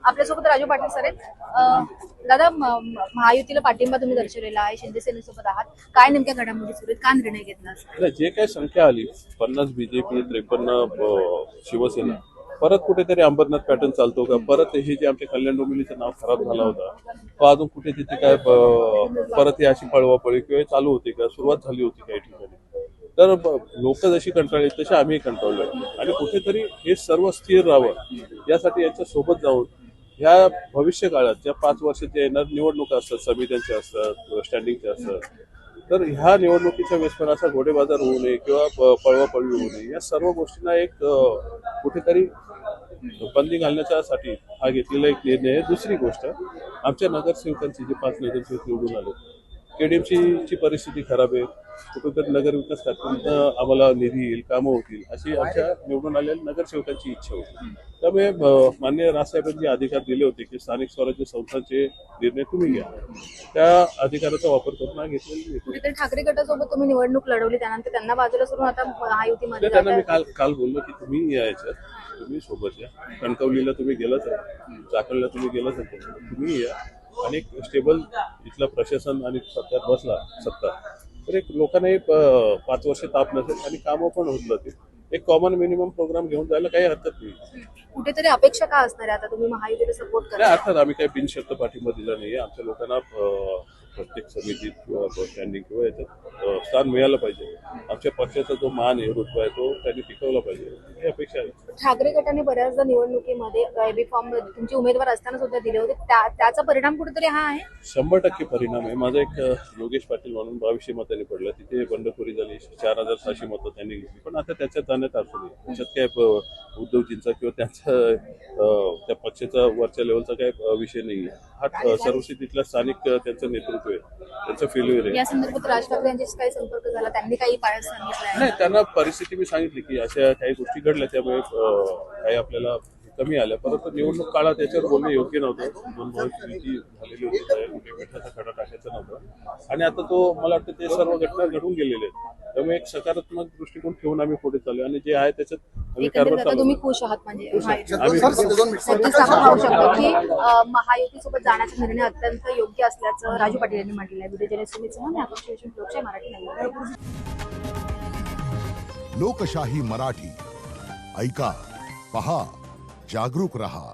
आपल्यासोबत राजू पाटील सर आहेत। दादा, महायुतीला पाठिंबा तुम्ही दर्शवलेला आहे, शिंदे सेनेसोबत आहात, काय नेमक्या घडामोडी सुरू आहेत, का निर्णय घेतला असेल? जे काही संख्या आली 50 बीजेपी 53 शिवसेना, परत कुठेतरी अंबरनाथ पॅटर्न चालतो का? परत हे जे आमच्या कल्याण डोंबिवलीचं नाव खराब झाला होता तो अजून कुठे तिथे काय परत ही अशी पळवापळी किंवा चालू होती का? सुरुवात झाली होती काही ठिकाणी, तर लोक जशी कंटाळली तशी आम्ही कंटाळलोय आणि कुठेतरी हे सर्व स्थिर राहावं यासाठी यांच्या सोबत जाऊन ह्या भविष्य काळात ज्या 5 वर्षाच्या येणार निवडणुका असतात, समित्यांच्या असतात, स्टँडिंगच्या असतात, तर ह्या निवडणुकीच्या वेळेस पण असा घोडेबाजार होऊ नये किंवा पळवापळवी होऊ नये, या सर्व गोष्टींना एक कुठेतरी बंदी घालण्याच्यासाठी हा घेतलेला एक निर्णय आहे। दुसरी गोष्ट, आमच्या नगरसेवकांची जे 5 नगरसेवक निवडून आले, केडीएमची परिस्थिती खराब आहे, कुठेतरी नगर विकास खात्यातून आम्हाला निधी येईल, कामं होतील अशी आमच्या निवडून आलेल्या नगरसेवकांची इच्छा होती। त्यामुळे माननीय राजसाहेबांनी जे अधिकार दिले होते की स्थानिक स्वराज्य संस्थांचे निर्णय तुम्ही घ्या, त्या अधिकाराचा वापर करून हा घेतलेला कुठेतरी ठाकरे गटासोबत तुम्ही निवडणूक लढवली, त्यानंतर त्यांना बाजूला सोडून आता महायुतीमध्ये त्यांना मी काल बोललो की तुम्ही यायचं, तुम्ही सोबत या, कणकवलीला तुम्ही गेलाच, चाकणला तुम्ही गेलाच, तुम्ही या आणि एक स्टेबल इथलं प्रशासन आणि सरकार बसला सत्ता, तर एक लोकांना 5 वर्ष ताप नसेल आणि कामं पण होत जातील। एक कॉमन मिनिमम प्रोग्राम घेऊन जायला काही हरकत नाही। कुठेतरी अपेक्षा का असणार आहे आता तुम्ही महायुतीला सपोर्ट करा? अर्थात आम्ही काही बिनशर्त पाठिंबा दिला नाहीये। आमच्या लोकांना प्रत्येक समितीत किंवा स्टँडिंग किंवा याच्यात स्थान मिळालं पाहिजे, आमच्या पक्षाचा जो मान आहे, रुतबा आहे, तो त्यांनी टिकवला पाहिजे, ही अपेक्षा आहे। ठाकरे गटाने बऱ्याचदा निवडणुकीमध्ये एबी फॉर्म तुमचे उमेदवार असताना सुद्धा दिले होते, त्याचा परिणाम कुठेतरी हा आहे? 100% परिणाम आहे। माझा एक योगेश पाटील म्हणून 2200 मतांनी पडला, तिथे बंडखोरी झाली, 4600 मतं त्यांनी घेतली, पण आता त्याच्यात जाण्यात अर्थ नाही। त्याच्यात काय उद्धवजींचा किंवा त्यांचा त्या पक्षाचा वरच्या लेवलचा काय विषय नाही आहे। हा सर्वस्वी तिथल्या स्थानिक त्यांचं नेतृत्व आहे, त्यांचं फेल्युअर आहे। या संदर्भात राज ठाकरे यांच्याशी काही संपर्क झाला, त्यांनी काही सांगितलं? नाही, त्यांना परिस्थिती मी सांगितली की अशा काही गोष्टी घडल्या, त्यामुळे काही आपल्याला कमी आल्या, परंतु निवडणूक काळात त्याच्यावर बोलणं योग्य नव्हतं। 2 युती झालेली होती, कुठे गटाचा खडा टाकायचा नव्हता आणि आता तो मला वाटतं ते सर्व घटना घडून गेलेले आहेत, त्यामुळे एक सकारात्मक दृष्टिकोन ठेवून आम्ही पुढे चालू आणि जे आहे त्याच्यात आम्ही तुम्ही खुश आहात म्हणजे आम्ही नक्कीच आपण पाहू शकतो की महायुतीसोबत जाण्याचा निर्णय अत्यंत योग्य असल्याचं राजू पाटील यांनी म्हटलेलं आहे। व्हिडिओ जर्नलिस्ट सुमित सिंह, लोकशाही मराठी नवीन। लोकशाही मराठी ऐका, पहा, जागरूक रहा।